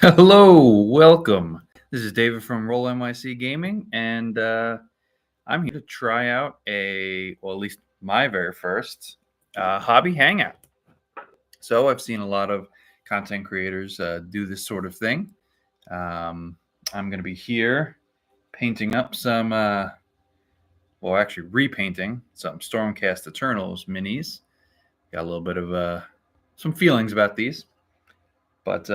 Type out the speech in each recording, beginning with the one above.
Hello, welcome. This is David from Roll NYC Gaming, and I'm here to try out at least my very first hobby hangout. So I've seen a lot of content creators do this sort of thing. I'm going to be here painting up some, actually repainting some Stormcast Eternals minis. Got a little bit of some feelings about these, but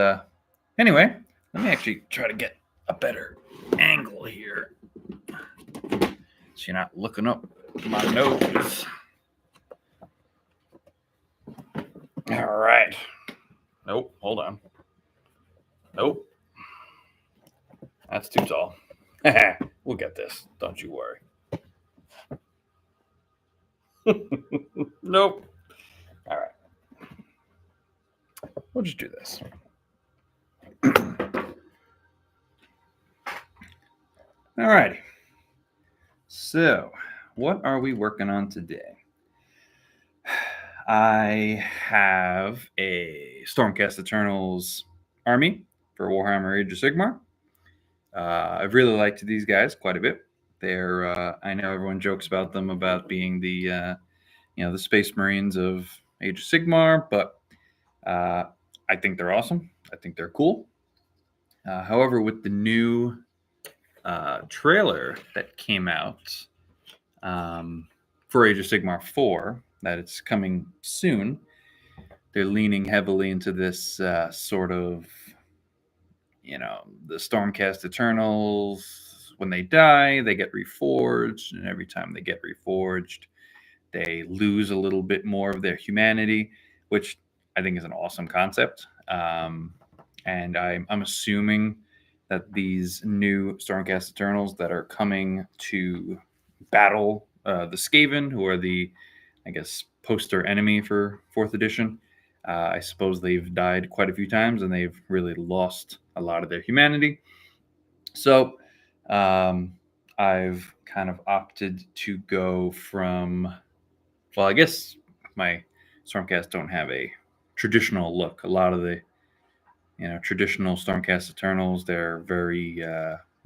anyway, let me actually try to get a better angle here so you're not looking up my nose. All right. Nope, hold on. Nope. That's too tall. We'll get this. Don't you worry. Nope. All right. We'll just do this. All righty. So, what are we working on today? I have a Stormcast Eternals army for Warhammer Age of Sigmar. I've really liked these guys quite a bit. They're I know everyone jokes about them about being the the Space Marines of Age of Sigmar, but I think they're awesome. I think they're cool. However, with the new trailer that came out for Age of Sigmar 4, that it's coming soon, they're leaning heavily into this sort of, the Stormcast Eternals, when they die, they get reforged, and every time they get reforged, they lose a little bit more of their humanity, which I think is an awesome concept. And I'm assuming that these new Stormcast Eternals that are coming to battle the Skaven, who are the, I guess, poster enemy for 4th edition, I suppose they've died quite a few times and they've really lost a lot of their humanity. So I've kind of opted to go from, I guess my Stormcast don't have a traditional look. A lot of the traditional Stormcast Eternals, they're very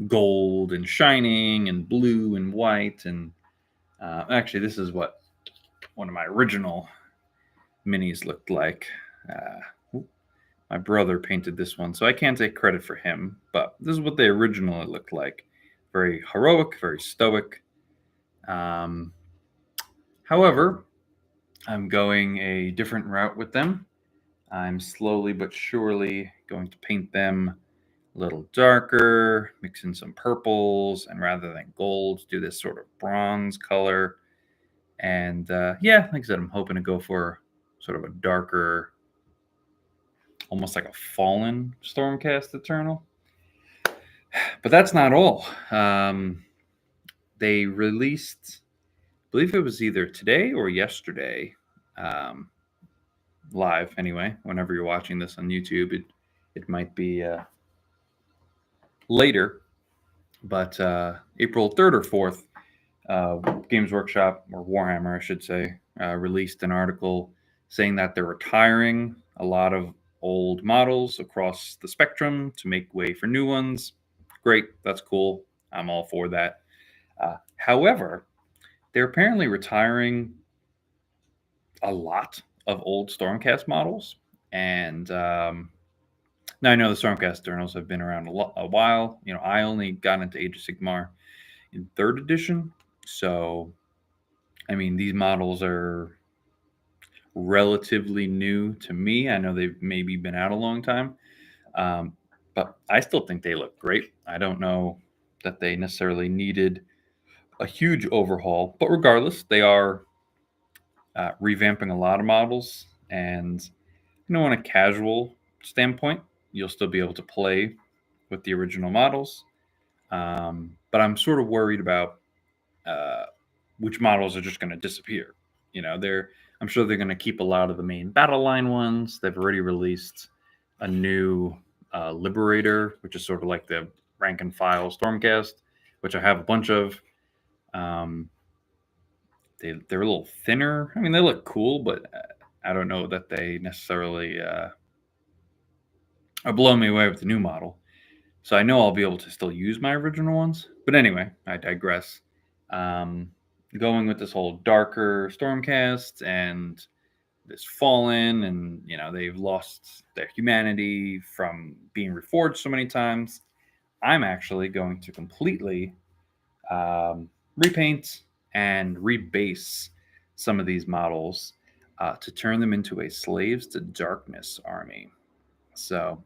gold and shining and blue and white. And actually, this is what one of my original minis looked like. My brother painted this one, so I can't take credit for him, but this is what they originally looked like. Very heroic, very stoic. However, I'm going a different route with them. I'm slowly but surely going to paint them a little darker, mix in some purples, and rather than gold, do this sort of bronze color. And like I said, I'm hoping to go for sort of a darker, almost like a fallen Stormcast Eternal. But that's not all. They released, I believe it was either today or yesterday, live anyway. Whenever you're watching this on YouTube, it might be later, but April 3rd or 4th, Games Workshop, or Warhammer, I should say, released an article saying that they're retiring a lot of old models across the spectrum to make way for new ones. Great, that's cool. I'm all for that. However, they're apparently retiring a lot of old Stormcast models. And now I know the Stormcast Eternals have been around a while. I only got into Age of Sigmar in 3rd edition. So, I mean, these models are relatively new to me. I know they've maybe been out a long time. But I still think they look great. I don't know that they necessarily needed a huge overhaul. But regardless, they are revamping a lot of models. And, on a casual standpoint, you'll still be able to play with the original models. But I'm sort of worried about which models are just going to disappear. I'm sure they're going to keep a lot of the main battle line ones. They've already released a new Liberator, which is sort of like the rank and file Stormcast, which I have a bunch of. They're a little thinner. I mean, they look cool, but I don't know that they necessarily are blowing me away with the new model. So I know I'll be able to still use my original ones. But anyway, I digress. Um, Going with this whole darker Stormcast and this Fallen, and they've lost their humanity from being reforged so many times. I'm actually going to completely repaint and rebase some of these models to turn them into a Slaves to Darkness army. So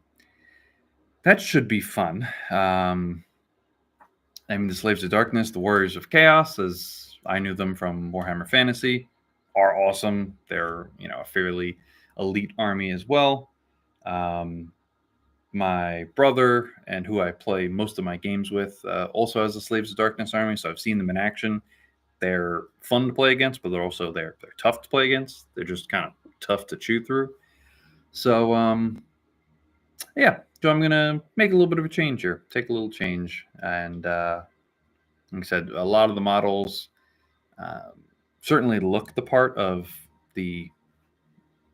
that should be fun. The Slaves of Darkness, the Warriors of Chaos, as I knew them from Warhammer Fantasy, are awesome. They're a fairly elite army as well. My brother, and who I play most of my games with, also has the Slaves of Darkness army, so I've seen them in action. They're fun to play against, but they're tough to play against. They're just kind of tough to chew through. So yeah, so I'm gonna make a little bit of a change here, take a little change, and like I said, a lot of the models certainly look the part of the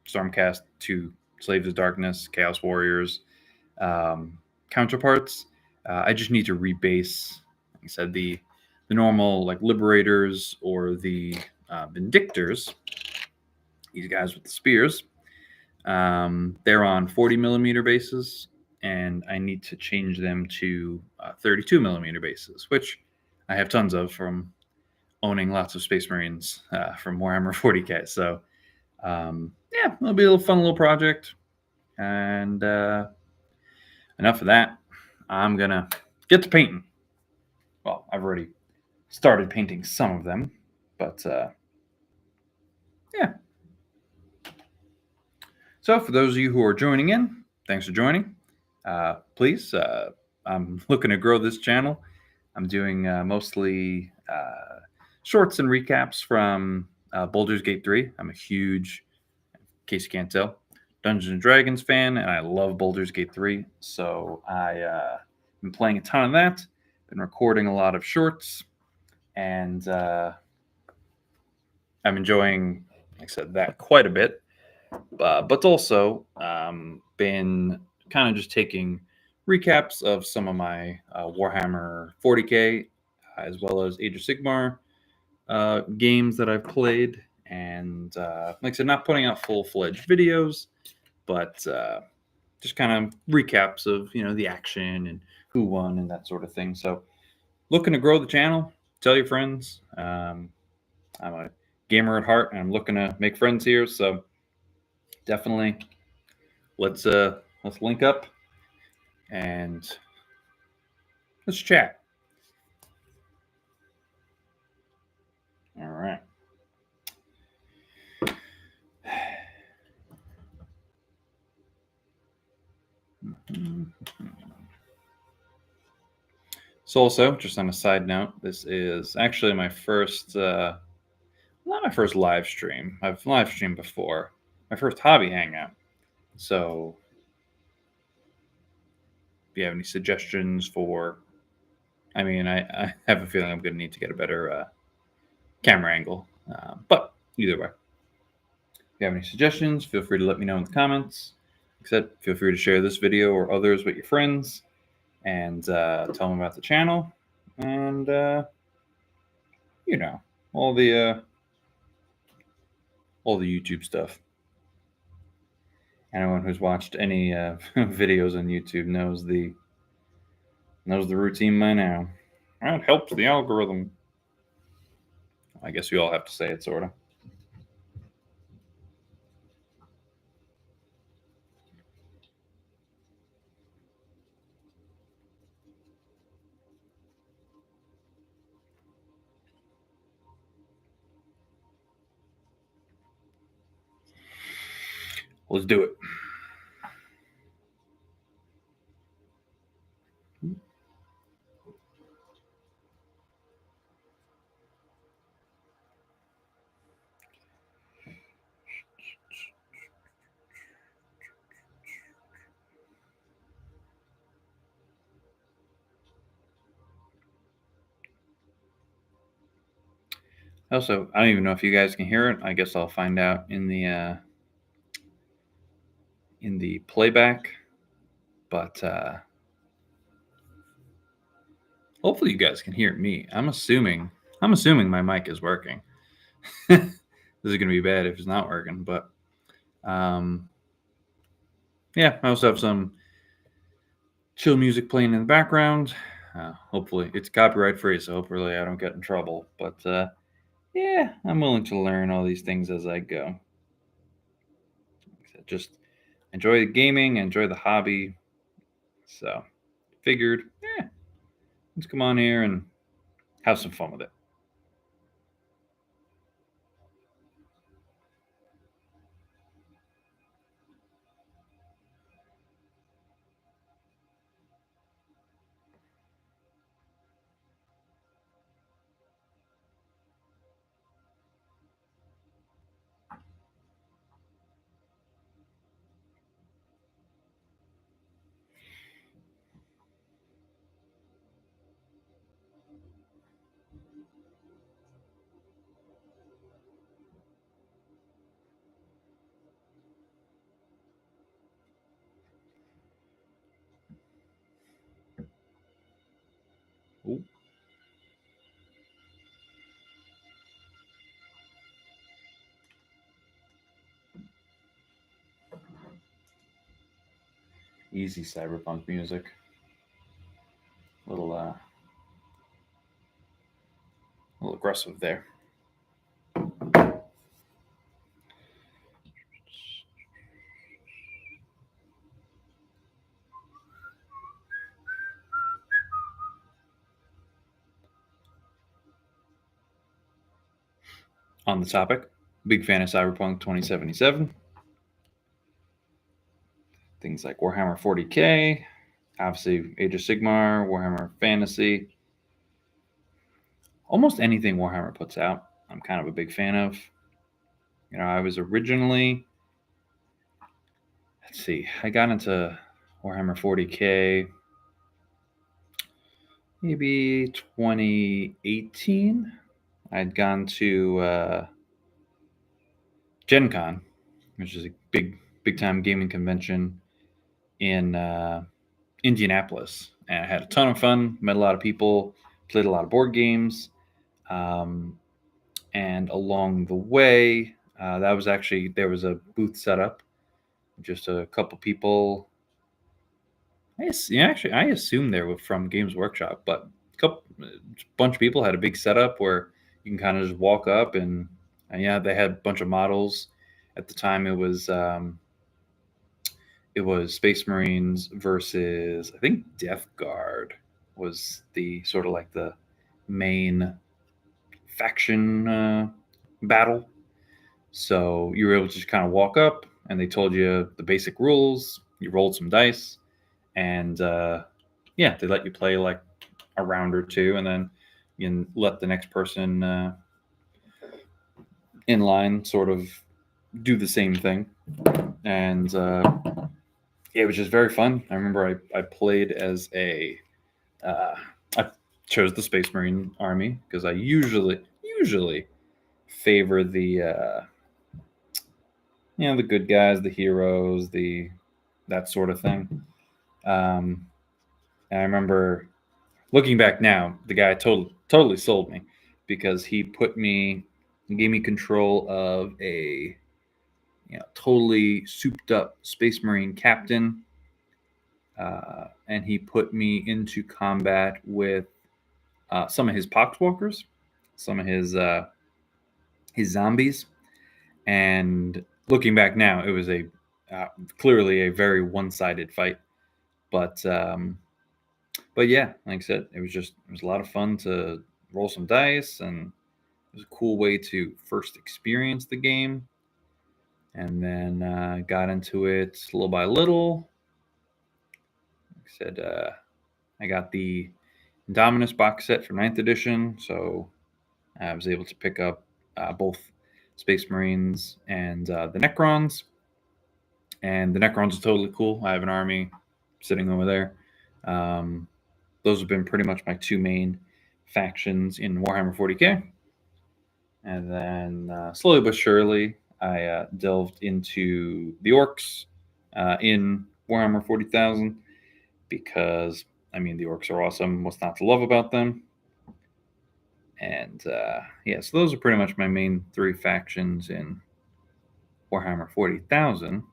Stormcast to Slaves of Darkness, Chaos Warriors counterparts. I just need to rebase, like I said, the normal like Liberators or the Vindictors. These guys with the spears. They're on 40 millimeter bases, and I need to change them to 32 millimeter bases, which I have tons of from owning lots of Space Marines from Warhammer 40K. So yeah, it'll be a fun little project. And enough of that. I'm gonna get to painting. Well, I've already started painting some of them, but yeah. So for those of you who are joining in, thanks for joining. Please, I'm looking to grow this channel. I'm doing mostly shorts and recaps from Baldur's Gate 3. I'm a huge, in case you can't tell, Dungeons & Dragons fan, and I love Baldur's Gate 3. So I've been playing a ton of that, been recording a lot of shorts, and I'm enjoying, like I said, that quite a bit. But also been kind of just taking recaps of some of my Warhammer 40K as well as Age of Sigmar games that I've played, and like I said, not putting out full-fledged videos, but just kind of recaps of the action and who won and that sort of thing. So looking to grow the channel. Tell your friends. I'm a gamer at heart, and I'm looking to make friends here. So definitely let's link up and let's chat. All right. So also, just on a side note, this is actually my first, not my first live stream. I've live streamed before. My first hobby hangout. So if you have any suggestions for, I have a feeling I'm going to need to get a better camera angle. But either way, if you have any suggestions, feel free to let me know in the comments. Like I said, feel free to share this video or others with your friends, and tell them about the channel, and all the YouTube stuff. Anyone who's watched any videos on YouTube knows the routine by now. It helps the algorithm. I guess we all have to say it, sort of. Let's do it. Also, I don't even know if you guys can hear it. I guess I'll find out in the playback. But hopefully you guys can hear me. I'm assuming my mic is working. This is gonna be bad if it's not working, but yeah, I also have some chill music playing in the background. Hopefully it's copyright free, so hopefully I don't get in trouble. But yeah, I'm willing to learn all these things as I go. Just enjoy the gaming, enjoy the hobby. So figured, let's come on here and have some fun with it. Ooh. Easy cyberpunk music. A little aggressive there. On the topic, big fan of Cyberpunk 2077. Things like Warhammer 40K, obviously Age of Sigmar, Warhammer Fantasy. Almost anything Warhammer puts out, I'm kind of a big fan of. I was originally, I got into Warhammer 40K maybe 2018. I'd gone to Gen Con, which is a big time gaming convention in Indianapolis. And I had a ton of fun, met a lot of people, played a lot of board games. And along the way, there was a booth set up, just a couple people. I assume they were from Games Workshop, but a bunch of people had a big setup where you can kind of just walk up and yeah, they had a bunch of models. At the time, it was Space Marines versus, I think, Death Guard was the sort of like the main faction battle. So you were able to just kind of walk up, and they told you the basic rules. You rolled some dice, and yeah, they let you play like a round or two, and then you can let the next person in line sort of do the same thing. And it was just very fun. I remember I played as I chose the Space Marine army because I usually favor the the good guys, the heroes, that sort of thing. And I remember looking back now, the guy totally sold me because he gave me control of a totally souped up Space Marine captain, and he put me into combat with some of his poxwalkers, some of his zombies, and looking back now, it was clearly a very one-sided fight, but yeah, like I said, it was a lot of fun to roll some dice, and it was a cool way to first experience the game, and then got into it little by little. Like I said, I got the Dominus box set for 9th edition, so I was able to pick up both Space Marines and the Necrons. And the Necrons are totally cool. I have an army sitting over there. Those have been pretty much my two main factions in Warhammer 40K. And then slowly but surely, I delved into the Orcs in Warhammer 40,000. because, I mean, the orcs are awesome. What's not to love about them? And yeah, so those are pretty much my main 3 factions in Warhammer 40,000.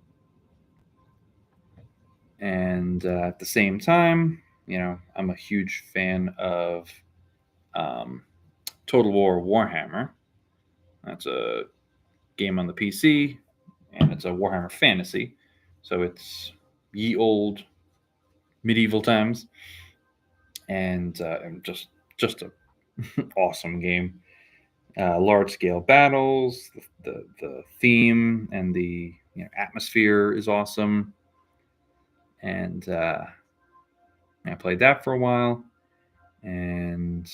And at the same time, I'm a huge fan of Total War Warhammer. That's a game on the PC, and it's a Warhammer fantasy. So it's ye old medieval times, and just a awesome game. Large scale battles, the theme and the atmosphere is awesome, and I played that for a while, and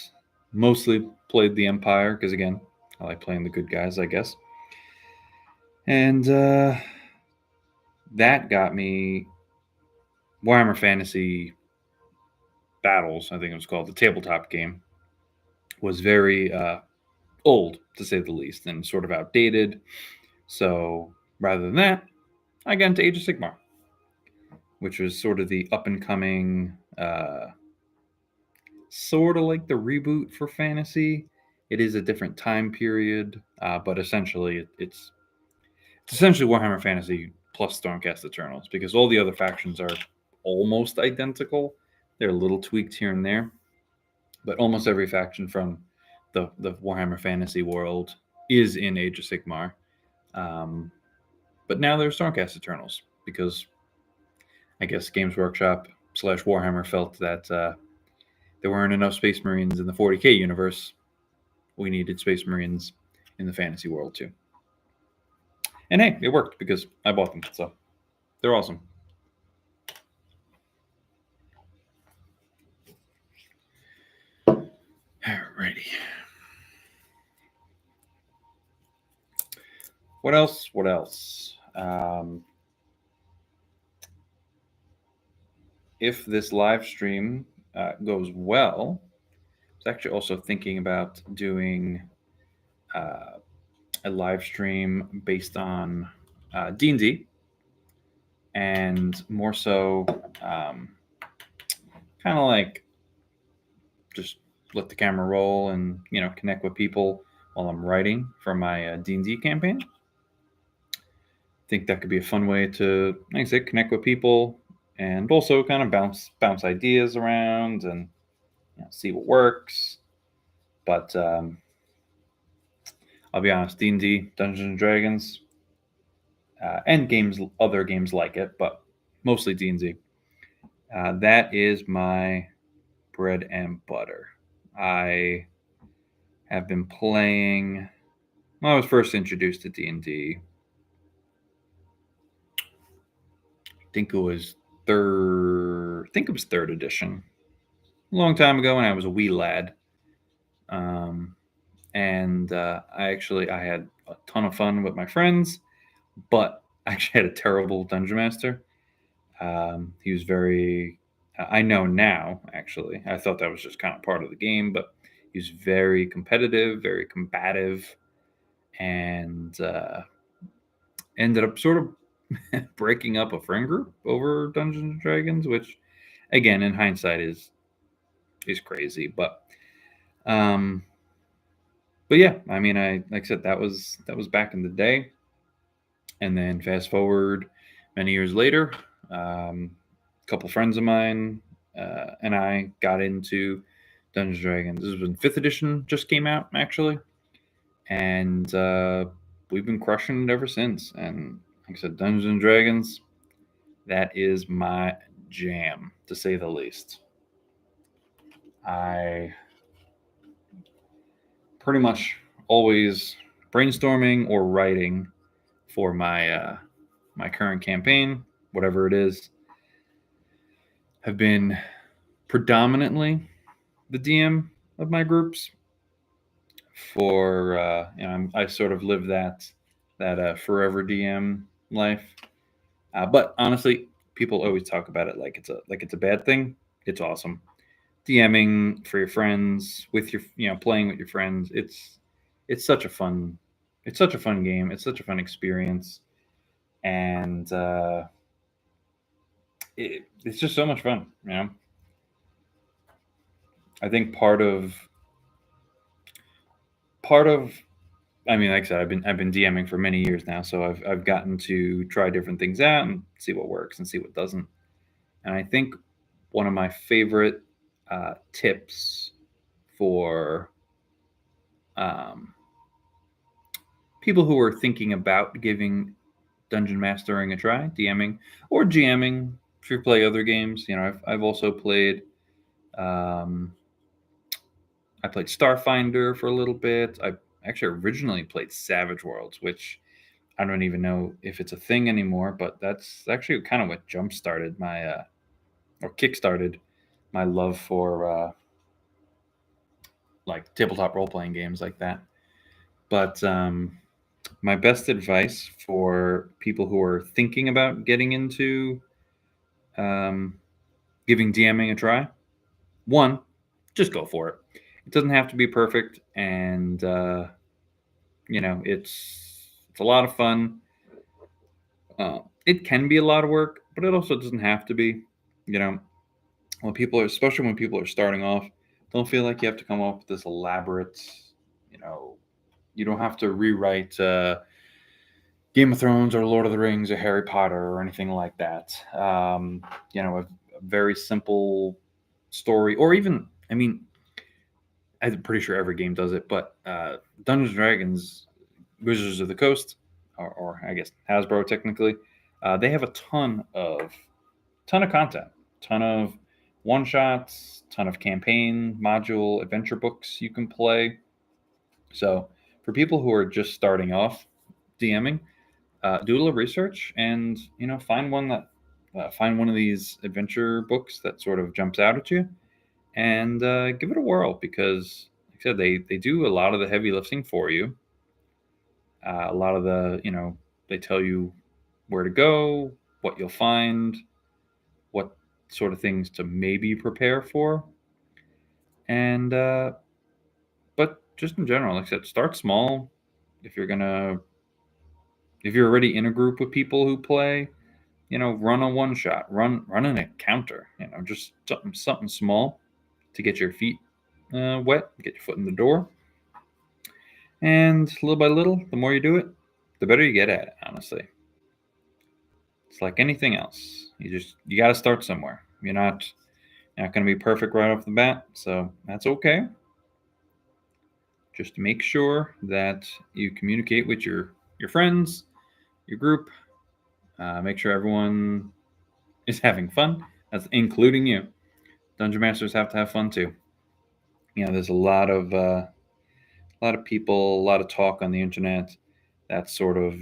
mostly played the Empire because, again, I like playing the good guys, I guess. And that got me Warhammer Fantasy Battles, I think it was called, the tabletop game, was very old, to say the least, and sort of outdated. So rather than that, I got into Age of Sigmar, which was sort of the up-and-coming, sort of like the reboot for fantasy. It is a different time period, but essentially it's essentially Warhammer Fantasy plus Stormcast Eternals, because all the other factions are almost identical. They're a little tweaked here and there, but almost every faction from the Warhammer Fantasy world is in Age of Sigmar. But now there's Stormcast Eternals, because I guess Games Workshop / Warhammer felt that there weren't enough Space Marines in the 40K universe. We needed Space Marines in the fantasy world too. And hey, it worked because I bought them, so they're awesome. Alrighty. What else? If this live stream goes well, I was actually also thinking about doing a live stream based on D&D, and more so kind of like just let the camera roll and connect with people while I'm writing for my D&D campaign. I think that could be a fun way to, like I said, connect with people, and also kind of bounce ideas around and see what works. But I'll be honest, D&D, Dungeons and Dragons, and other games like it, but mostly D&D. That is my bread and butter. I have been playing. When I was first introduced to D&D, I think it was third edition, a long time ago when I was a wee lad. And I had a ton of fun with my friends, but I actually had a terrible dungeon master. He was very, I know now, actually, I thought that was just kind of part of the game, but he was very competitive, very combative, and ended up sort of breaking up a friend group over Dungeons and Dragons, which, again, in hindsight is crazy. But yeah, I mean, like I said, that was back in the day. And then fast forward many years later, a couple friends of mine and I got into Dungeons & Dragons. This was when 5th edition just came out, actually. And we've been crushing it ever since. And like I said, Dungeons & Dragons, that is my jam, to say the least. I pretty much always brainstorming or writing for my my current campaign, whatever it is, have been predominantly the DM of my groups. For I sort of live that forever DM life. But honestly, people always talk about it like it's a bad thing. It's awesome. DMing for your friends, with your playing with your friends. It's such a fun game. It's such a fun experience, and it's just so much fun, you know. I think part of I mean, like I said, I've been DMing for many years now, so I've gotten to try different things out and see what works and see what doesn't. And I think one of my favorite tips for um, people who are thinking about giving dungeon mastering a try, DMing or GMing if you play other games. You know, I've also played. Um, I played Starfinder for a little bit. I actually originally played Savage Worlds, which I don't even know if it's a thing anymore, but that's actually kind of what jump started my or kick started my love for like tabletop role playing games like that. But my best advice for people who are thinking about getting into um, giving DMing a try, one, just go for it. It doesn't have to be perfect, and you know it's a lot of fun. It can be a lot of work, but it also doesn't have to be. You know, when people are, especially when people are starting off, don't feel like you have to come up with this elaborate. You know, you don't have to rewrite Game of Thrones or Lord of the Rings or Harry Potter or anything like that. You know, a very simple story, or even, I mean, I'm pretty sure every game does it, but Dungeons and Dragons, Wizards of the Coast, or I guess Hasbro technically, they have a ton of content, ton of one shots, ton of campaign module adventure books you can play. So for people who are just starting off DMing, do a little research and you know find one of these adventure books that sort of jumps out at you and give it a whirl because like I said they do a lot of the heavy lifting for you. A lot of the they tell you where to go, what you'll find, what sort of things to maybe prepare for, and but just in general, like I said, start small. If you're gonna if you're already in a group of people who play, run a one shot, run an encounter, just something small to get your feet wet, get your foot in the door, and little by little, the more you do it, the better you get at it. Honestly, it's like anything else. You got to start somewhere. You're not going to be perfect right off the bat, so that's okay. Just make sure that you communicate with your friends, your group. Make sure everyone is having fun. That's including you. Dungeon masters have to have fun too. There's a lot of people, a lot of talk on the internet that sort of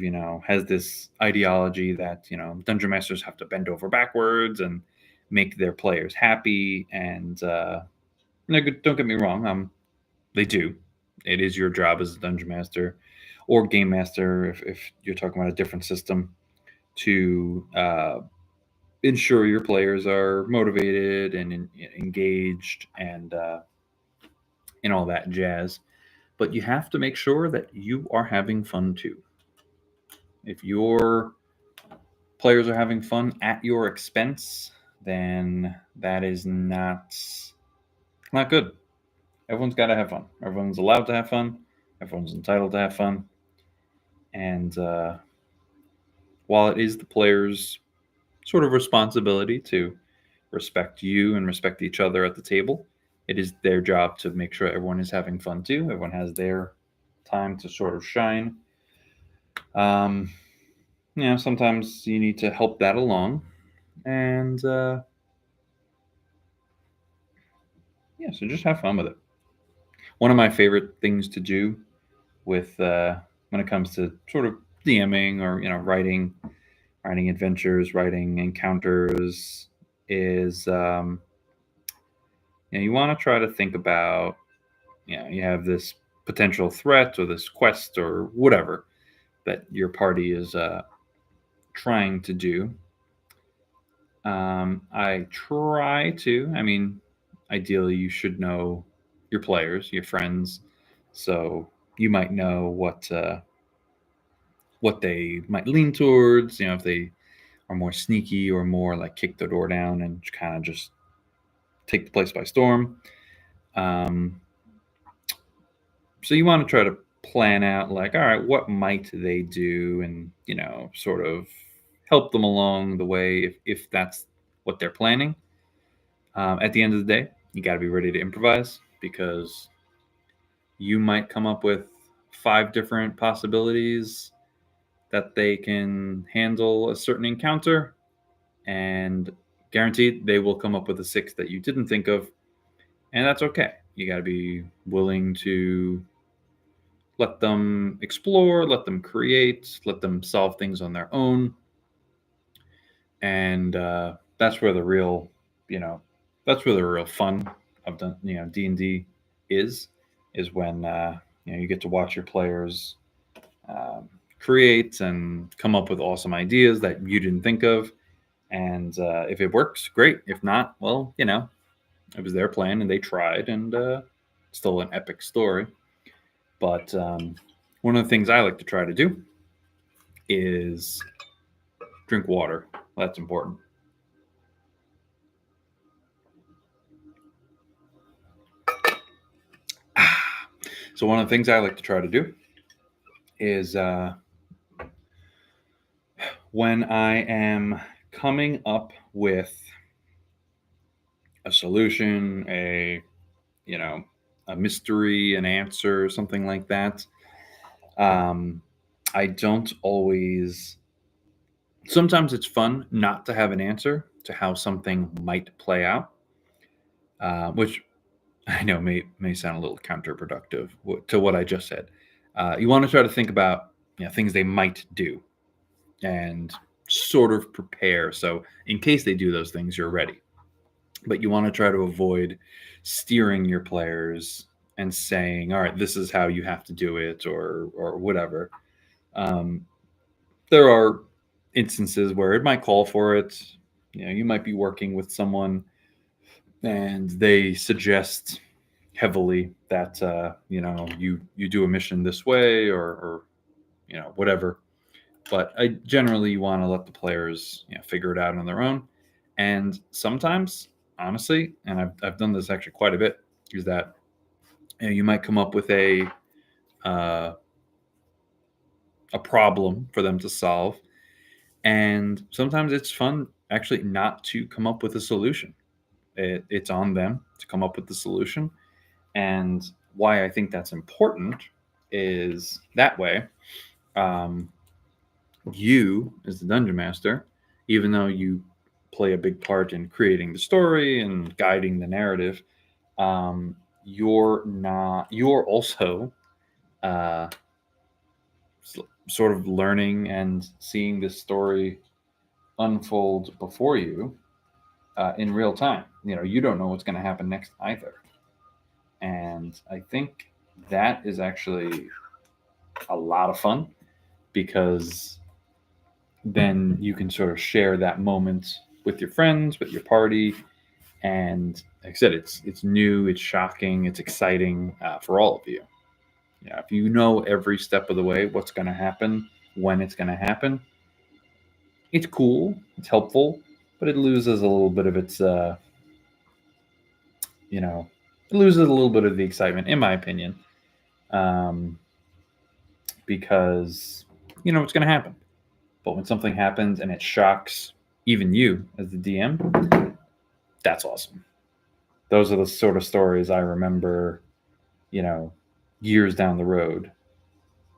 has this ideology that dungeon masters have to bend over backwards and make their players happy. And don't get me wrong, they do. It is your job as a dungeon master or game master, if you're talking about a different system, to ensure your players are motivated and engaged and all that jazz. But you have to make sure that you are having fun too. If your players are having fun at your expense, then that is not good. Everyone's got to have fun. Everyone's allowed to have fun. Everyone's entitled to have fun. And while it is the players' sort of responsibility to respect you and respect each other at the table, it is their job to make sure everyone is having fun too. Everyone has their time to sort of shine. Sometimes you need to help that along. And so just have fun with it. One of my favorite things to do with when it comes to sort of DMing or writing adventures, writing encounters is you want to try to think about you have this potential threat or this quest or whatever that your party is trying to do. I try to. I mean, ideally, you should know your players, your friends, so you might know what they might lean towards. If they are more sneaky or more like kick the door down and kind of just take the place by storm. So you want to try to plan out like, all right, what might they do, and sort of help them along the way if that's what they're planning. At the end of the day, you got to be ready to improvise, because you might come up with 5 different possibilities that they can handle a certain encounter, and guaranteed they will come up with a 6th that you didn't think of, and that's okay. You got to be willing to let them explore, let them create, let them solve things on their own, and that's where the real, fun of the D&D is when you get to watch your players create and come up with awesome ideas that you didn't think of, and if it works, great. If not, well, it was their plan and they tried, and still an epic story. But one of the things I like to try to do is drink water. That's important. So one of the things I like to try to do is when I am coming up with a solution, a mystery, an answer, something like that, I don't always. Sometimes it's fun not to have an answer to how something might play out, which I know may sound a little counterproductive to what I just said. You want to try to think about things they might do and sort of prepare. So in case they do those things, you're ready. But you want to try to avoid steering your players and saying, all right, this is how you have to do it, or whatever. There are instances where it might call for it. You might be working with someone and they suggest heavily that you do a mission this way, or whatever. But I generally want to let the players figure it out on their own. And sometimes, honestly, and I've done this actually quite a bit, is that you might come up with a problem for them to solve, and sometimes it's fun actually not to come up with a solution. It's on them to come up with the solution. And why I think that's important is that way, you as the dungeon master, even though you play a big part in creating the story and guiding the narrative, you're also sort of learning and seeing this story unfold before you in real time. You don't know what's going to happen next either. And I think that is actually a lot of fun, because then you can sort of share that moment with your friends, with your party. And like I said, it's new, it's shocking, it's exciting for all of you. If you know every step of the way what's going to happen, when it's going to happen, it's cool, it's helpful, but it loses a little bit of its, it loses a little bit of the excitement, in my opinion, because it's going to happen. But when something happens and it shocks even you as the DM, that's awesome. Those are the sort of stories I remember, years down the road.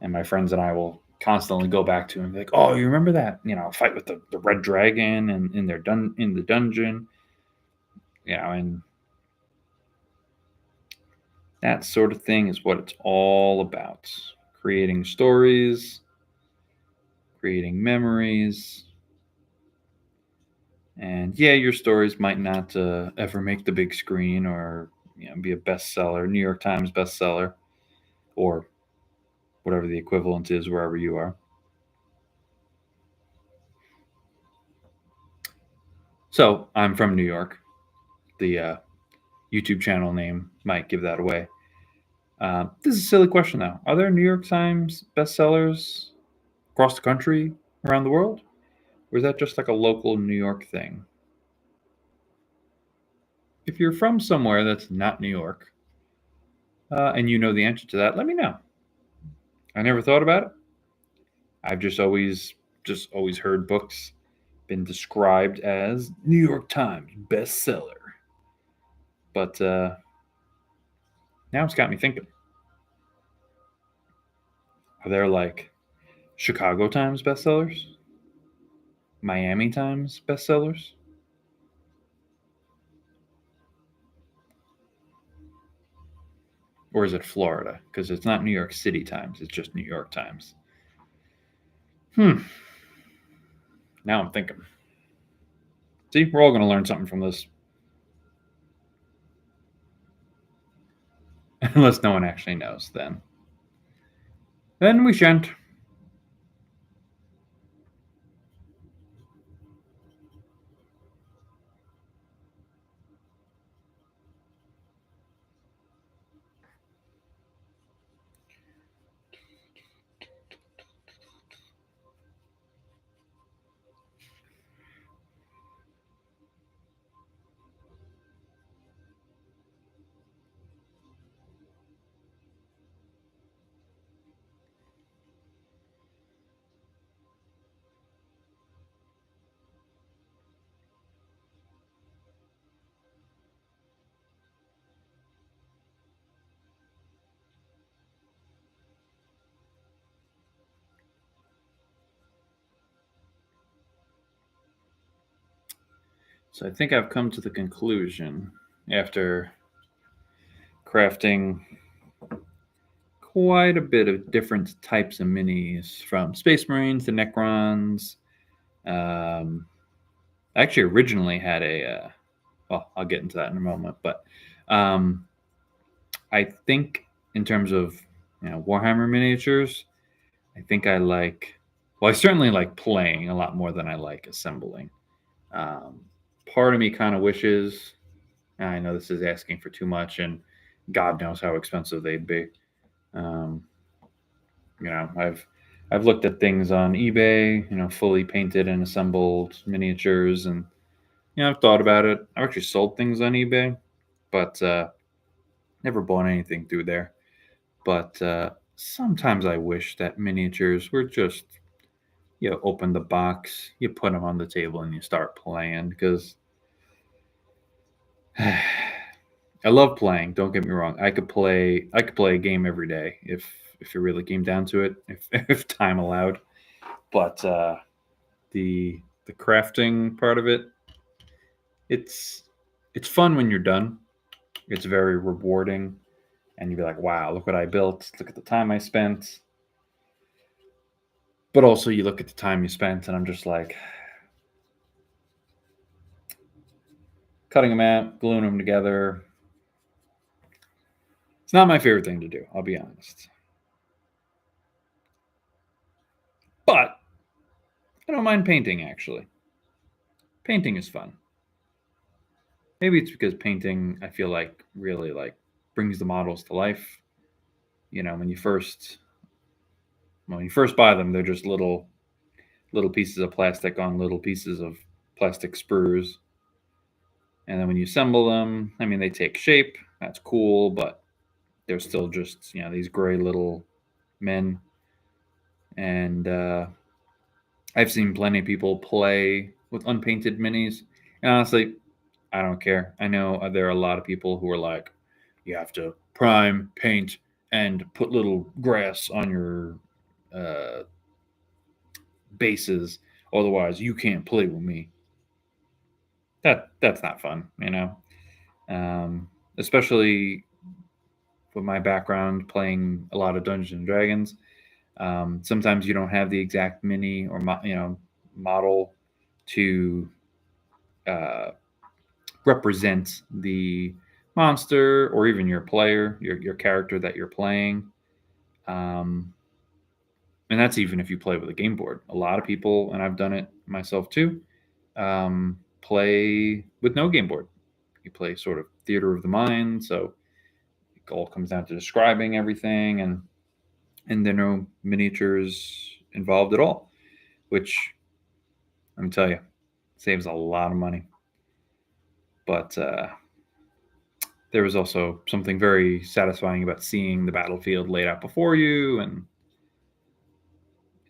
And my friends and I will constantly go back to and be like, oh, you remember that, fight with the red dragon and in the dungeon, and that sort of thing is what it's all about. Creating stories, creating memories. And yeah, your stories might not ever make the big screen, or be a bestseller, New York Times bestseller, or whatever the equivalent is wherever you are. So I'm from New York. The YouTube channel name might give that away. This is a silly question, though. Are there New York Times bestsellers across the country, around the world? Or is that just like a local New York thing? If you're from somewhere that's not New York, and you know the answer to that, let me know. I never thought about it. I've just always heard books been described as New York Times bestseller. But now it's got me thinking. Are there like Chicago Times bestsellers? Miami Times bestsellers? Or is it Florida? Because it's not New York City Times, it's just New York Times. Now I'm thinking. See, we're all going to learn something from this. Unless no one actually knows, then. Then we shan't. So I think I've come to the conclusion after crafting quite a bit of different types of minis, from Space Marines to Necrons. I actually originally had well, I'll get into that in a moment, but um, I think in terms of Warhammer miniatures, I think I certainly like playing a lot more than I like assembling. Um, Part of me kind of wishes, I know this is asking for too much, and God knows how expensive they'd be. Um, I've looked at things on eBay, fully painted and assembled miniatures, and I've thought about it. I've actually sold things on eBay, but never bought anything through there. But sometimes I wish that miniatures were just, open the box, you put them on the table, and you start playing. Because I love playing. Don't get me wrong. I could play a game every day if it really came down to it, if if time allowed. But the crafting part of it, it's it's fun when you're done. It's very rewarding, and you'd be like, "Wow, look what I built! Look at the time I spent." But also, you look at the time you spent, and I'm just like, cutting them out, gluing them together. It's not my favorite thing to do. I'll be honest, but I don't mind painting. Actually, painting is fun. Maybe it's because painting, I feel like, really like brings the models to life. When you first buy them, they're just little pieces of plastic on little pieces of plastic sprues. And then when you assemble them, I mean, they take shape. That's cool, but they're still just, these gray little men. And I've seen plenty of people play with unpainted minis. And honestly, I don't care. I know there are a lot of people who are like, you have to prime, paint, and put little grass on your uh, bases. Otherwise, you can't play with me. That's not fun. Um, Especially with my background playing a lot of Dungeons and Dragons. Sometimes you don't have the exact mini or model to uh, represent the monster or even your player, your character that you're playing. Um, and that's even if you play with a game board. A lot of people, and I've done it myself too, play with no game board. You play sort of theater of the mind, so it all comes down to describing everything, and there are no miniatures involved at all, which Let me tell you, saves a lot of money. But there was also something very satisfying about seeing the battlefield laid out before you, and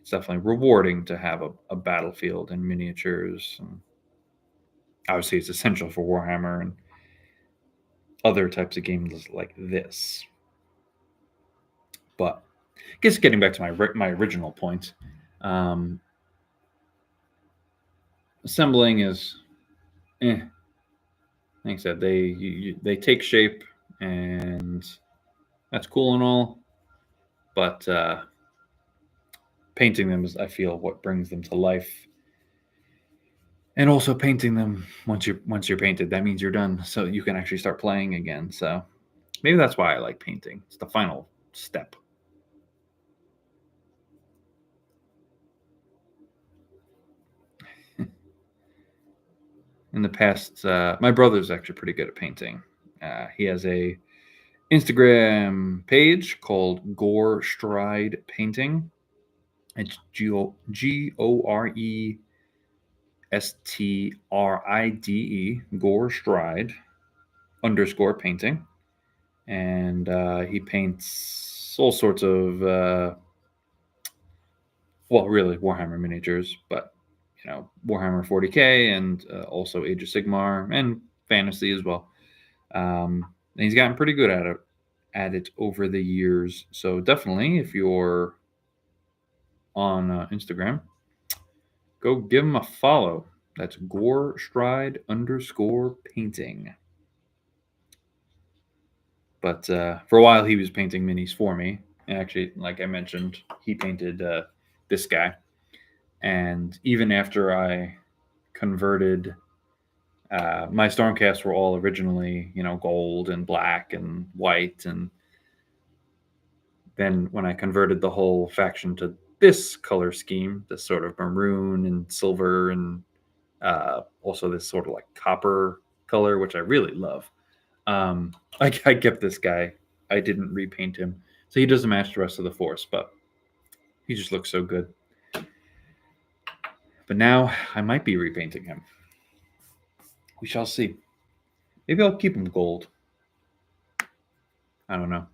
it's definitely rewarding to have a battlefield in miniatures. And obviously, it's essential for Warhammer and other types of games like this. But I guess getting back to my original point, assembling is, like I said, they take shape, and that's cool and all, but painting them is, I feel, what brings them to life. And also painting them once you're painted, that means you're done, so you can actually start playing again. So maybe that's why I like painting. It's the final step. In the past, my brother's actually pretty good at painting. He has a Instagram page called Gore Stride Painting. It's GoreStride, Gore Stride _painting, and he paints all sorts of really Warhammer miniatures, but Warhammer 40K and also Age of Sigmar and fantasy as well. And he's gotten pretty good at it over the years. So definitely, if you're on Instagram, go give him a follow. That's Gore Stride _painting. But for a while, he was painting minis for me. And actually, like I mentioned, he painted this guy. And even after I converted, my Stormcasts were all originally, gold and black and white. And then when I converted the whole faction to this color scheme, this sort of maroon and silver, and also this sort of like copper color, which I really love, I kept this guy. I didn't repaint him. So he doesn't match the rest of the force, but he just looks so good. But now I might be repainting him. We shall see. Maybe I'll keep him gold. I don't know.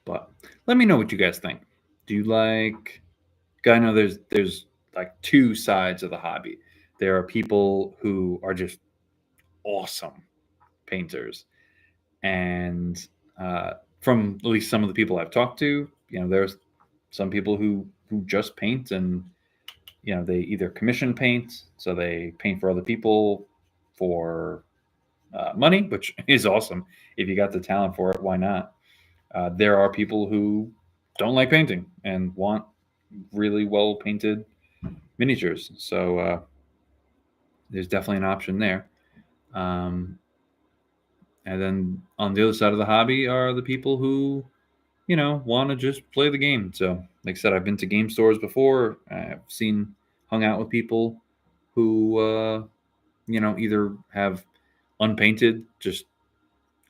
But let me know what you guys think. Do you like... I know there's like two sides of the hobby. There are people who are just awesome painters, and from at least some of the people I've talked to, there's some people who just paint, and they either commission paint, so they paint for other people for money, which is awesome. If you got the talent for it, why not? There are people who don't like painting and want really well painted miniatures, so there's definitely an option there. And then on the other side of the hobby are the people who want to just play the game. So like I said, I've been to game stores before. I've hung out with people who either have unpainted, just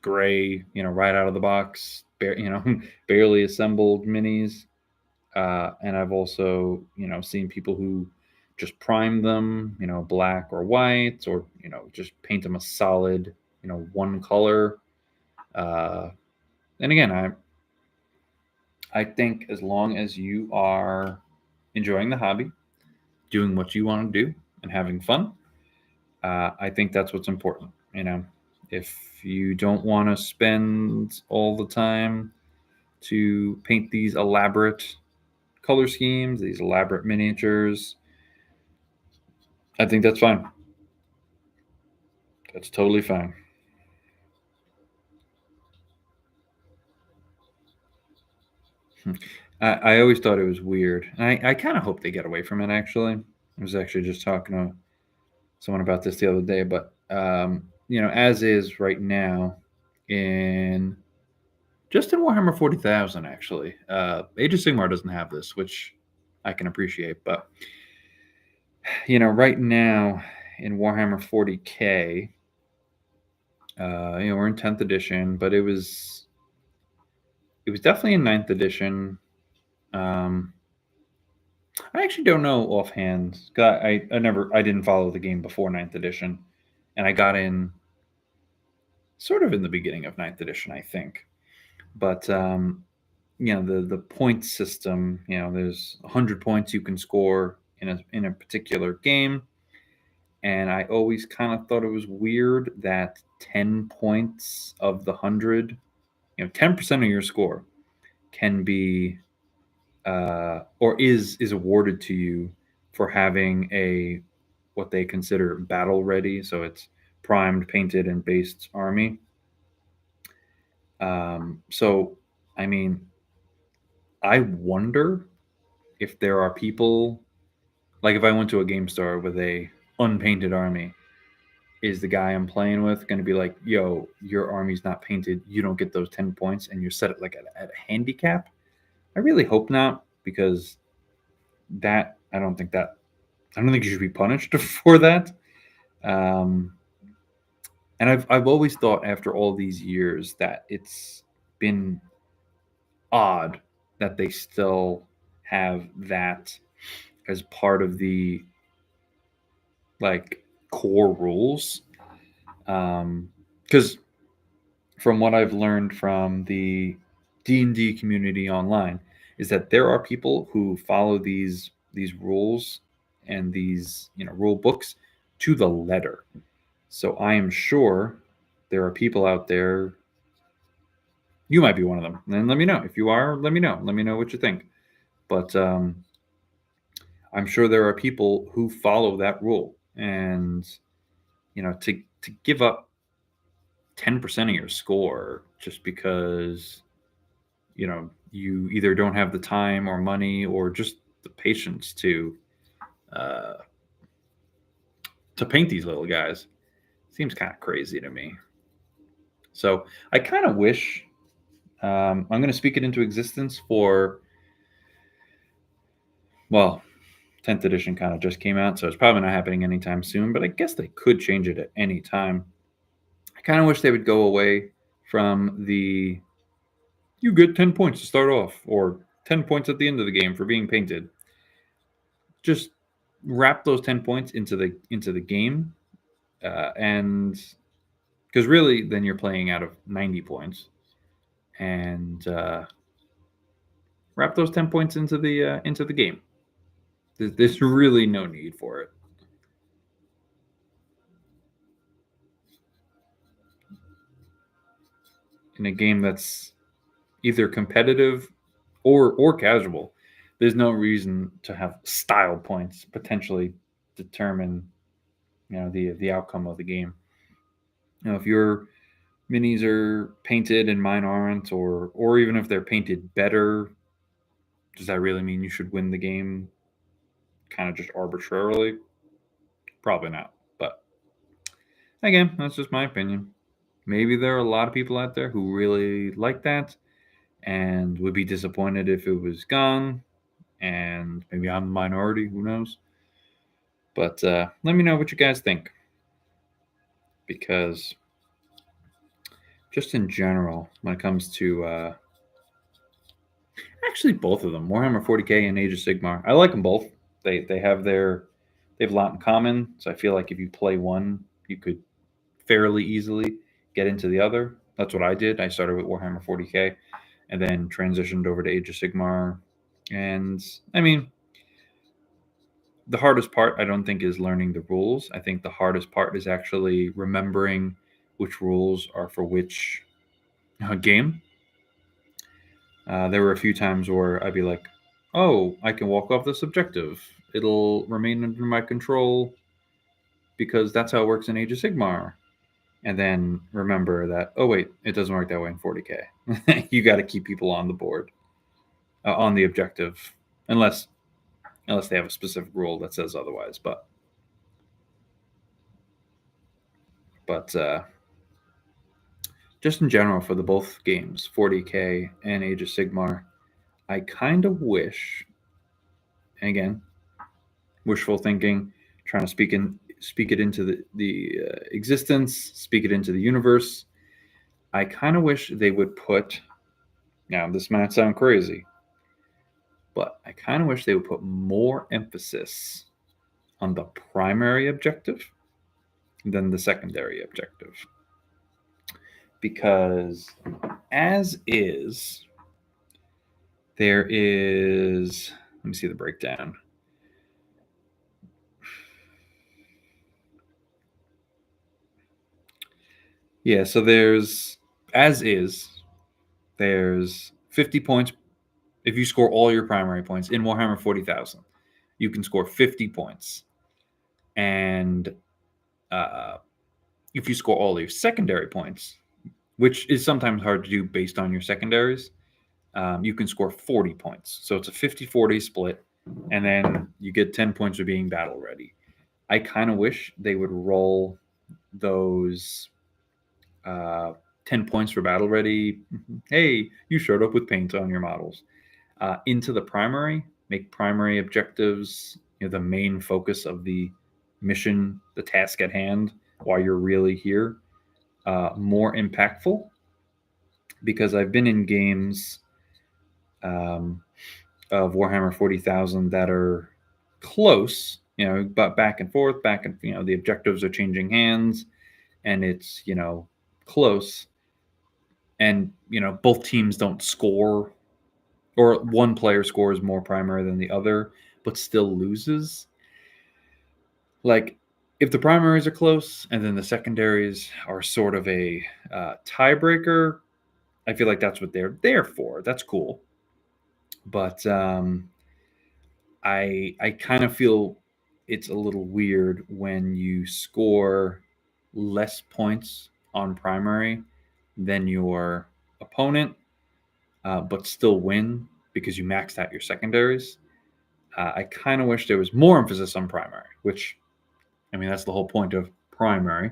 gray, right out of the box, barely assembled minis. And I've also, seen people who just prime them, black or white, or, just paint them a solid, one color. And again, I think as long as you are enjoying the hobby, doing what you want to do, and having fun, I think that's what's important. If you don't want to spend all the time to paint these elaborate color schemes, these elaborate miniatures, I think that's fine. That's totally fine. I always thought it was weird. I kind of hope they get away from it, actually. I was actually just talking to someone about this the other day, but as is right now in Warhammer 40,000, actually. Age of Sigmar doesn't have this, which I can appreciate, but right now in Warhammer 40K, we're in 10th edition, but it was It was definitely in ninth edition. I actually don't know offhand. I didn't follow the game before ninth edition, and I got in sort of in the beginning of ninth edition, I think. But the point system. There's 100 points you can score in a particular game, and I always kind of thought it was weird that 10 points of the 100, 10% of your score can be or is awarded to you for having a what they consider battle ready. So it's primed, painted, and based army. So I mean, I wonder if there are people like if I went to a game store with a unpainted army, is the guy I'm playing with going to be like, "Yo, your army's not painted. You don't get those 10 points, and you're set at at a handicap." I really hope not, because I don't think you should be punished for that. Um, and I've always thought after all these years that it's been odd that they still have that as part of the like core rules. Because from what I've learned from the D&D community online is that there are people who follow these rules and these rule books to the letter. So I am sure there are people out there. You might be one of them. And let me know if you are. Let me know. Let me know what you think. But I'm sure there are people who follow that rule, and to give up 10% of your score just because you either don't have the time or money or just the patience uh, to paint these little guys seems kind of crazy to me. So I kind of wish I'm going to speak it into existence for, well, 10th edition kind of just came out, so it's probably not happening anytime soon, but I guess they could change it at any time. I kind of wish they would go away from the you get 10 points to start off or 10 points at the end of the game for being painted. Just wrap those 10 points into the game, and because really then you're playing out of 90 points, and wrap those 10 points into the game. There's really no need for it in a game that's either competitive or casual. There's no reason to have style points potentially determine the outcome of the game. If your minis are painted and mine aren't, or even if they're painted better, does that really mean you should win the game kind of just arbitrarily? Probably not. But again, that's just my opinion. Maybe there are a lot of people out there who really like that and would be disappointed if it was gone. And maybe I'm the minority, who knows? But let me know what you guys think. Because just in general, when it comes to actually both of them, Warhammer 40k and Age of Sigmar, I like them both. They have a lot in common. So I feel like if you play one, you could fairly easily get into the other. That's what I did. I started with Warhammer 40k and then transitioned over to Age of Sigmar. And I mean, the hardest part, I don't think, is learning the rules. I think the hardest part is actually remembering which rules are for which game. There were a few times where I'd be like, oh, I can walk off this objective. It'll remain under my control because that's how it works in Age of Sigmar. And then remember that, oh, wait, it doesn't work that way in 40K. You got to keep people on the board, on the objective, unless they have a specific rule that says otherwise. But just in general, for the both games, 40K and Age of Sigmar, I kind of wish, and again, wishful thinking, trying to speak it into the existence, speak it into the universe. I kind of wish they would put Now, this might sound crazy, but I kind of wish they would put more emphasis on the primary objective than the secondary objective. Because as is, there is, let me see the breakdown. Yeah, so there's, as is, there's 50 points. If you score all your primary points in Warhammer 40,000, you can score 50 points. And if you score all your secondary points, which is sometimes hard to do based on your secondaries, you can score 40 points. So it's a 50-40 split, and then you get 10 points for being battle ready. I kind of wish they would roll those 10 points for battle ready. Hey, you showed up with paint on your models. Into the primary, make primary objectives the main focus of the mission, the task at hand, while you're really here. More impactful, because I've been in games of Warhammer 40,000 that are close, but back and forth, the objectives are changing hands, and it's, close, and, both teams don't score, or one player scores more primary than the other, but still loses. Like, if the primaries are close and then the secondaries are sort of a tiebreaker, I feel like that's what they're there for. That's cool. But I kind of feel it's a little weird when you score less points on primary than your opponent, but still win because you maxed out your secondaries. I kind of wish there was more emphasis on primary, which, I mean, that's the whole point of primary.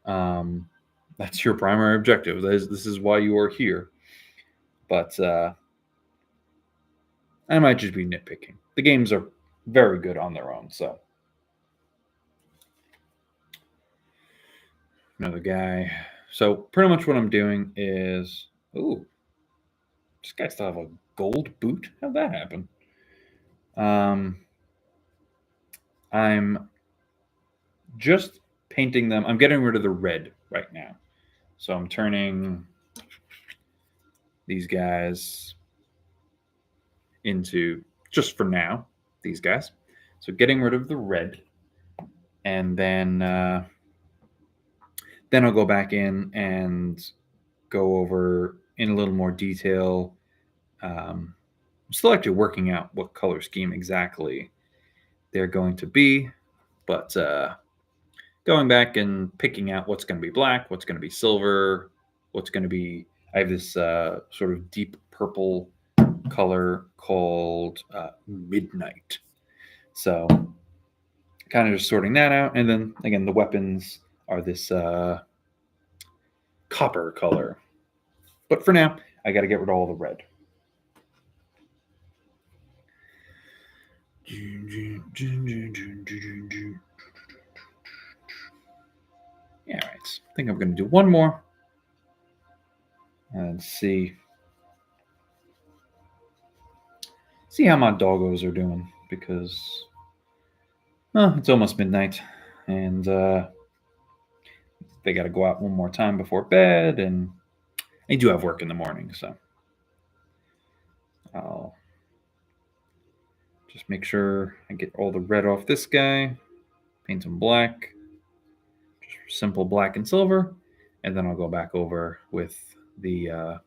That's your primary objective. This is why you are here. But I might just be nitpicking. The games are very good on their own. So another guy. So pretty much what I'm doing is, ooh, this guy still have a gold boot. How'd that happen? I'm just painting them. I'm getting rid of the red right now. So I'm turning these guys into, just for now, these guys. So getting rid of the red, and then I'll go back in and go over in a little more detail. I'm still actually working out what color scheme exactly they're going to be, but going back and picking out what's going to be black, what's going to be silver, what's going to be. I have this sort of deep purple color called Midnight. So kind of just sorting that out. And then again, the weapons are this copper color. But for now, I got to get rid of all the red. Yeah, all right. I think I'm going to do one more and see how my doggos are doing, because it's almost midnight, and they got to go out one more time before bed, and I do have work in the morning, so I'll just make sure I get all the red off this guy, paint him black, just simple black and silver, and then I'll go back over with the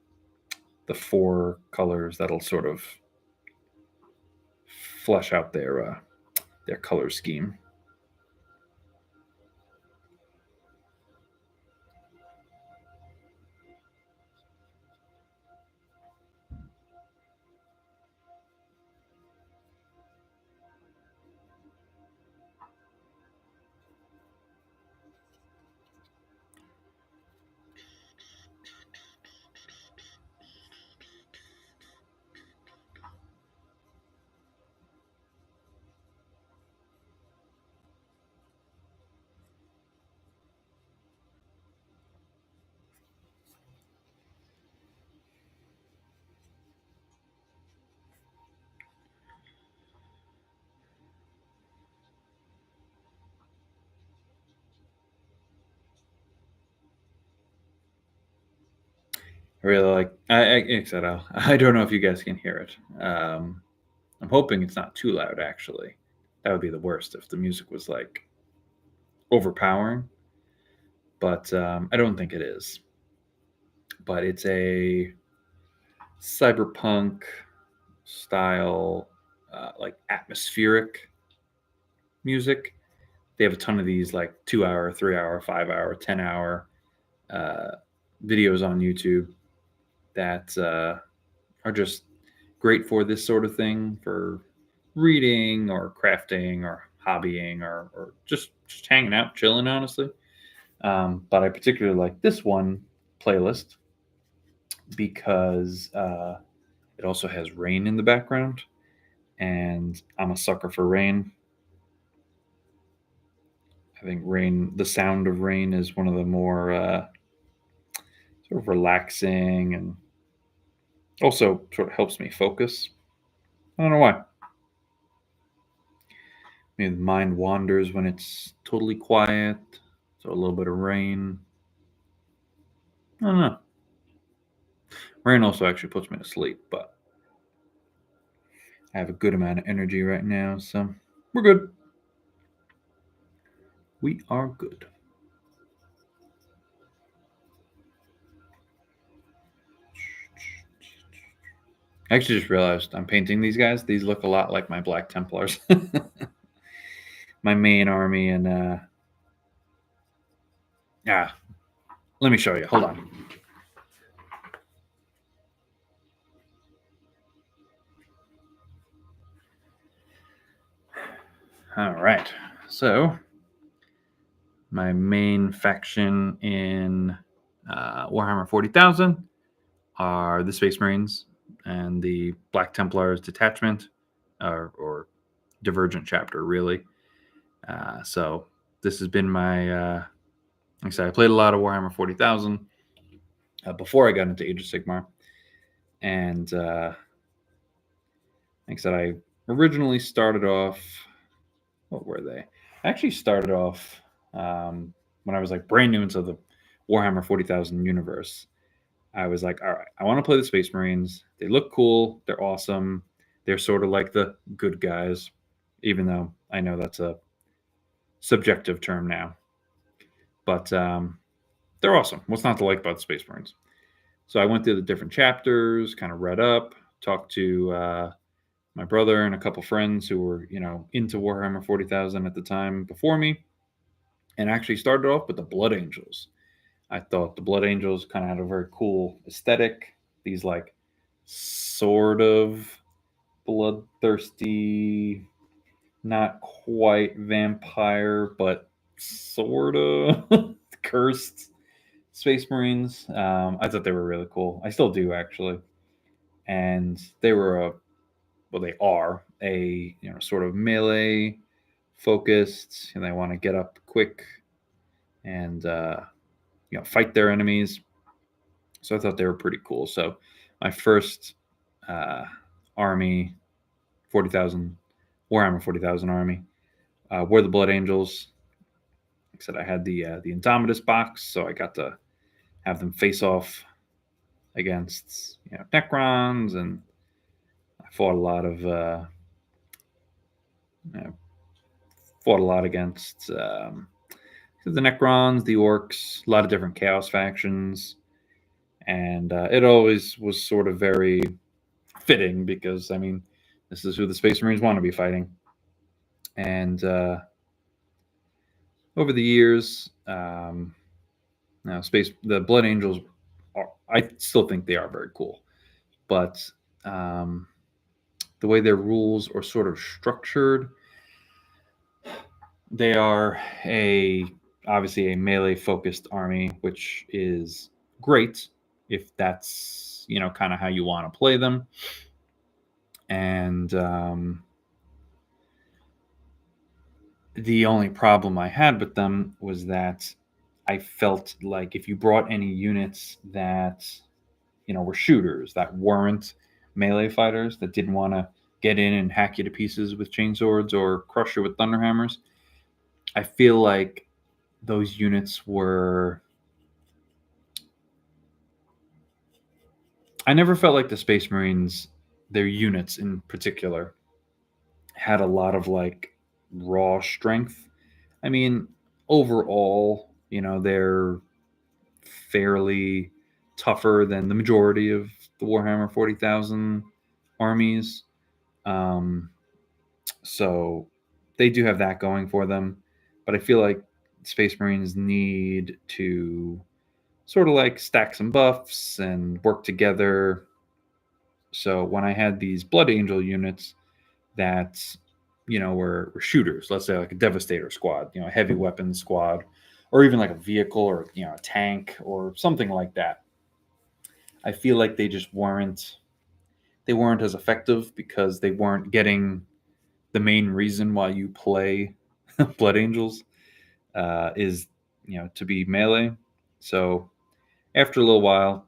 4 colors that'll sort of flesh out their color scheme. really like. Like I said, I don't know if you guys can hear it. I'm hoping it's not too loud. Actually, that would be the worst if the music was like overpowering. But I don't think it is. But it's a cyberpunk style, like atmospheric music. They have a ton of these like 2 hour, 3 hour, 5 hour, 10 hour uh, videos on YouTube that are just great for this sort of thing, for reading or crafting or hobbying or just hanging out, chilling, honestly. But I particularly like this one playlist because it also has rain in the background, and I'm a sucker for rain. I think rain, the sound of rain, is one of the more sort of relaxing and also sort of helps me focus. I don't know why. Maybe the mind wanders when it's totally quiet, so a little bit of rain. I don't know. Rain also actually puts me to sleep, but I have a good amount of energy right now, so we're good. We are good. I actually just realized I'm painting these guys. These look a lot like my Black Templars. My main army, and let me show you. Hold on. All right. So my main faction in Warhammer 40,000 are the Space Marines and the Black Templars detachment, or Divergent chapter, really. So this has been my, like I said, I played a lot of Warhammer 40,000 before I got into Age of Sigmar. And like I said, I originally started off, what were they? I actually started off when I was like brand new into the Warhammer 40,000 universe. I was like, all right, I want to play the Space Marines. They look cool. They're awesome. They're sort of like the good guys, even though I know that's a subjective term now. But they're awesome. What's not to like about the Space Marines? So I went through the different chapters, kind of read up, talked to my brother and a couple friends who were, into Warhammer 40,000 at the time before me, and actually started off with the Blood Angels. I thought the Blood Angels kind of had a very cool aesthetic. These like sort of bloodthirsty, not quite vampire, but sort of cursed Space Marines. I thought they were really cool. I still do, actually. And they were they are a sort of melee focused, and they want to get up quick and fight their enemies. So I thought they were pretty cool. So my first army, 40,000 Warhammer 40,000 army, were the Blood Angels. Like I said, I had the Indomitus box, so I got to have them face off against Necrons, and I fought a lot against the Necrons, the Orcs, a lot of different Chaos factions, and it always was sort of very fitting because this is who the Space Marines want to be fighting. And over the years, the Blood Angels I still think they are very cool, but the way their rules are sort of structured, they are obviously a melee focused army, which is great if that's kind of how you want to play them. And the only problem I had with them was that I felt like if you brought any units that were shooters, that weren't melee fighters, that didn't want to get in and hack you to pieces with chainswords or crush you with thunderhammers, I feel like those units were I never felt like the Space Marines, their units in particular, had a lot of like raw strength. I mean, overall, they're fairly tougher than the majority of the Warhammer 40,000 armies. Um, so they do have that going for them. But I feel like Space Marines need to sort of like stack some buffs and work together. So when I had these Blood Angel units that, were shooters, let's say like a Devastator squad, a heavy weapons squad, or even like a vehicle or, a tank or something like that, I feel like they weren't as effective because they weren't getting the main reason why you play Blood Angels is to be melee. So after a little while,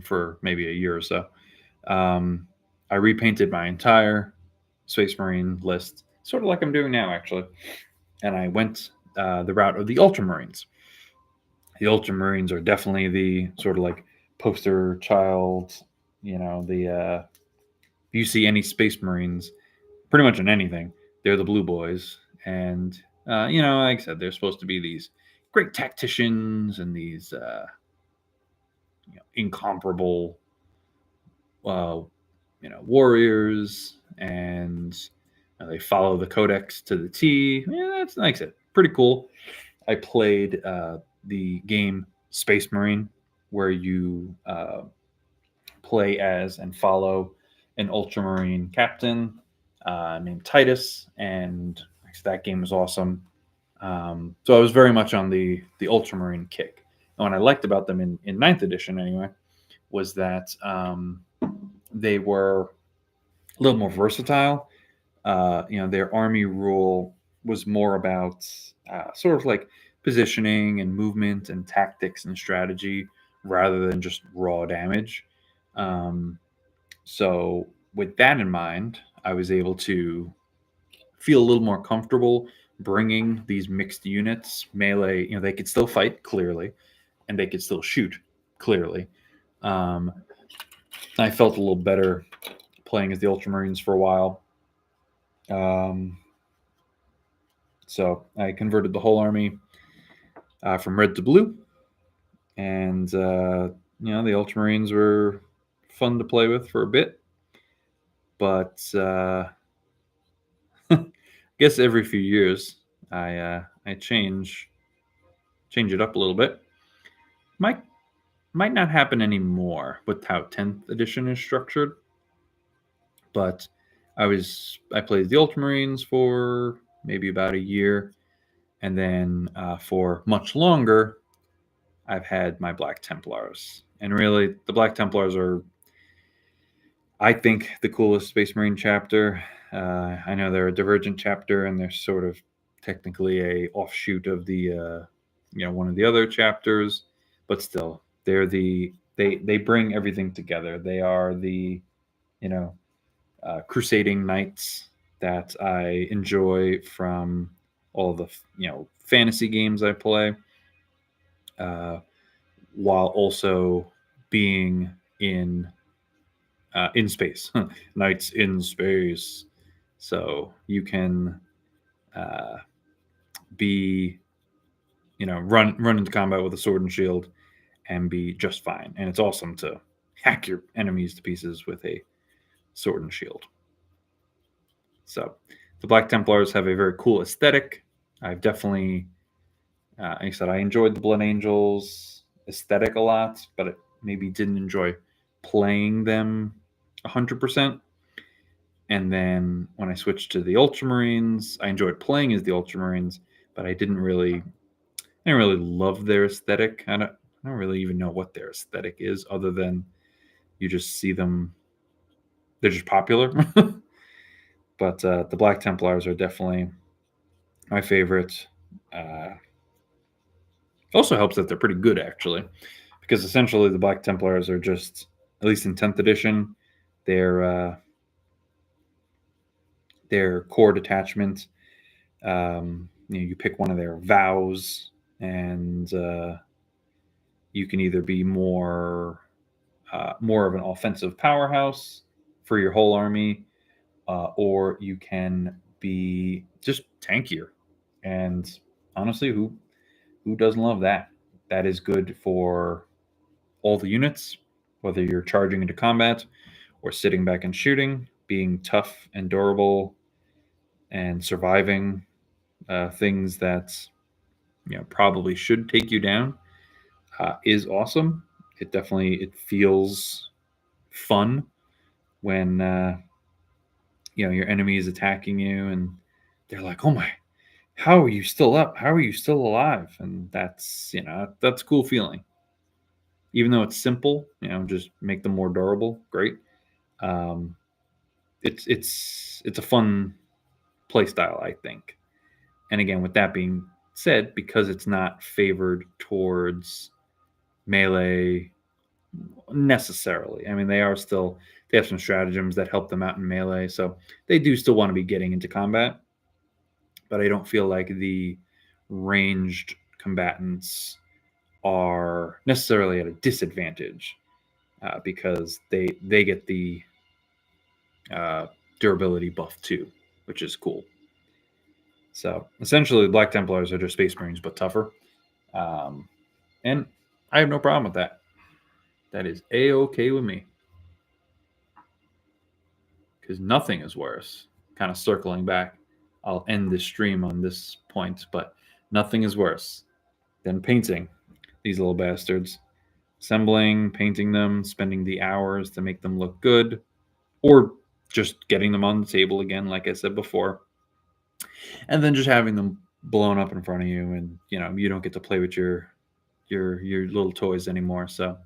for maybe a year or so, um, I repainted my entire Space Marine list, sort of like I'm doing now actually, and I went the route of the Ultramarines. The Ultramarines are definitely the sort of like poster child. If you see any Space Marines, pretty much in anything, they're the blue boys. And, like I said, they're supposed to be these great tacticians and these incomparable, uh, warriors. And they follow the codex to the T. Yeah, that's, like I said, pretty cool. I played the game Space Marine, where you play as and follow an Ultramarine captain named Titus, and that game was awesome. So I was very much on the Ultramarine kick. And what I liked about them in 9th edition, anyway, was that they were a little more versatile. Their army rule was more about sort of like positioning and movement and tactics and strategy rather than just raw damage. Um, so with that in mind, I was able to feel a little more comfortable bringing these mixed units melee. They could still fight clearly, and they could still shoot clearly. Um, I felt a little better playing as the Ultramarines for a while. So I converted the whole army from red to blue, and the Ultramarines were fun to play with for a bit, but I guess every few years I change it up a little bit. Might not happen anymore with how 10th edition is structured, but I played the Ultramarines for maybe about a year, and then for much longer I've had my Black Templars. And really, the Black Templars are, I think, the coolest Space Marine chapter. I know they're a divergent chapter, and they're sort of technically a offshoot of the, one of the other chapters, but still, they bring everything together. They are the, crusading knights that I enjoy from all the, fantasy games I play, while also being in space, knights in space. So you can be, run into combat with a sword and shield and be just fine. And it's awesome to hack your enemies to pieces with a sword and shield. So the Black Templars have a very cool aesthetic. I've definitely, like I said, I enjoyed the Blood Angels aesthetic a lot, but it maybe didn't enjoy playing them 100%. And then when I switched to the Ultramarines, I enjoyed playing as the Ultramarines, but I didn't really love their aesthetic. I don't really even know what their aesthetic is, other than you just see them. They're just popular. But the Black Templars are definitely my favorite. Also helps that they're pretty good, actually, because essentially the Black Templars are just, at least in 10th edition, their core detachment. You pick one of their vows, and you can either be more of an offensive powerhouse for your whole army, or you can be just tankier. And honestly, who doesn't love that? That is good for all the units, whether you're charging into combat or sitting back and shooting, being tough and durable and surviving things that probably should take you down is awesome. It feels fun when your enemy is attacking you and they're like, "Oh my, how are you still up? How are you still alive?" And that's a cool feeling. Even though it's simple, just make them more durable. Great. Um, it's a fun play style, I think. And again, with that being said, because it's not favored towards melee necessarily. I mean, they have some stratagems that help them out in melee, so they do still want to be getting into combat. But I don't feel like the ranged combatants are necessarily at a disadvantage because they get the durability buff too, which is cool. So essentially, Black Templars are just Space Marines but tougher, and I have no problem with that. That is a-okay with me, because nothing is worse. Kind of circling back, I'll end this stream on this point, but nothing is worse than painting these little bastards, assembling, painting them, spending the hours to make them look good, or just getting them on the table again, like I said before, and then just having them blown up in front of you, and you don't get to play with your little toys anymore. So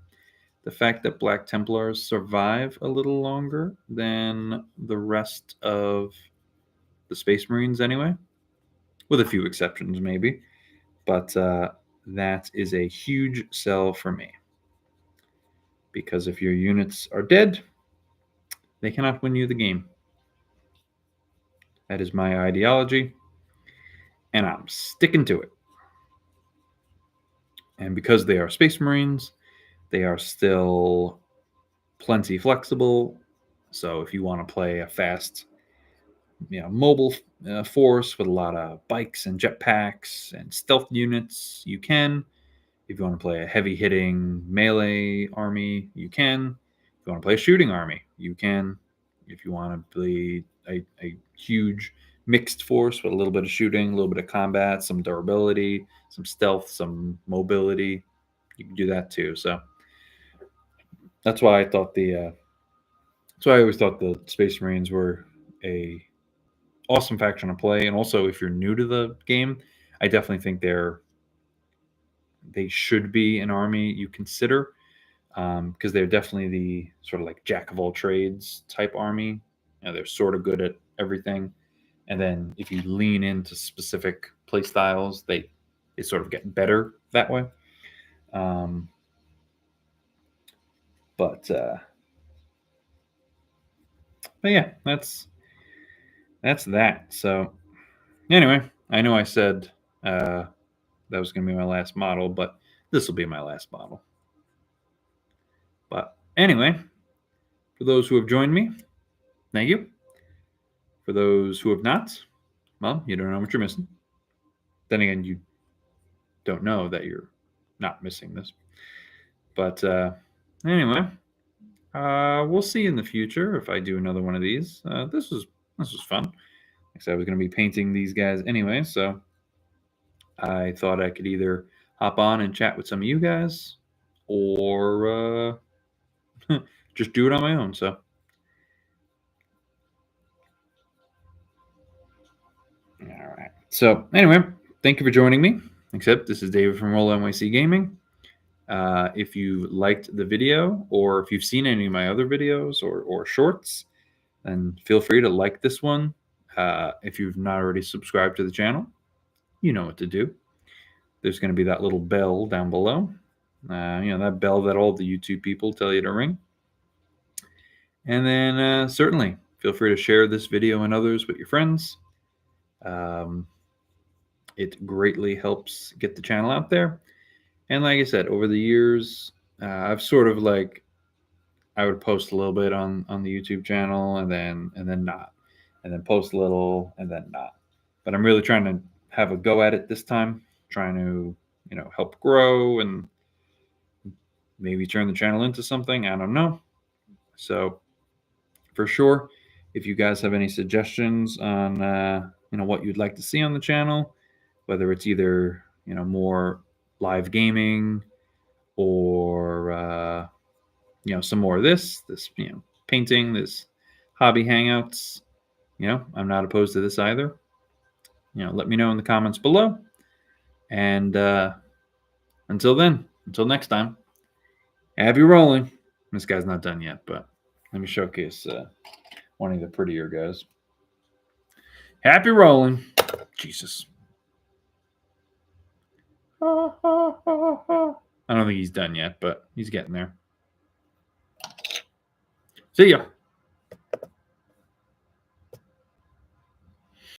the fact that Black Templars survive a little longer than the rest of the Space Marines, anyway, with a few exceptions maybe, but that is a huge sell for me, because if your units are dead, they cannot win you the game. That is my ideology, and I'm sticking to it. And because they are Space Marines, they are still plenty flexible. So if you want to play a fast, mobile force with a lot of bikes and jetpacks and stealth units, you can. If you want to play a heavy-hitting melee army, you can. If you want to play a shooting army, you can. If you want to play a huge mixed force with a little bit of shooting, a little bit of combat, some durability, some stealth, some mobility, you can do that too. So that's why I thought that's why I always thought the Space Marines were a awesome faction to play. And also, if you're new to the game, I definitely think they should be an army you consider, because they're definitely the sort of like jack of all trades type army. They're sort of good at everything, and then if you lean into specific play styles, they sort of get better that way. But yeah, that's that. So anyway, I know I said that was going to be my last model, but this will be my last model. But anyway, for those who have joined me, thank you. For those who have not, well, you don't know what you're missing. Then again, you don't know that you're not missing this. But anyway, we'll see in the future if I do another one of these. This was fun. Like I said, I was going to be painting these guys anyway, so I thought I could either hop on and chat with some of you guys, or just do it on my own. So all right. So anyway, thank you for joining me. Except this is David from Roll NYC Gaming. If you liked the video, or if you've seen any of my other videos or shorts, then feel free to like this one. If you've not already subscribed to the channel, you know what to do. There's going to be that little bell down below. That bell that all the YouTube people tell you to ring. And then certainly feel free to share this video and others with your friends. It greatly helps get the channel out there. And like I said, over the years, I've sort of like I would post a little bit on the YouTube channel and then not, and then post a little and then not. But I'm really trying to have a go at it this time, trying to help grow and maybe turn the channel into something. I don't know. So for sure, if you guys have any suggestions on what you'd like to see on the channel, whether it's either more live gaming or some more of this painting, this hobby hangouts, I'm not opposed to this either. Let me know in the comments below. And until next time, happy rolling. This guy's not done yet, but let me showcase one of the prettier guys. Happy rolling. Jesus. I don't think he's done yet, but he's getting there. See ya.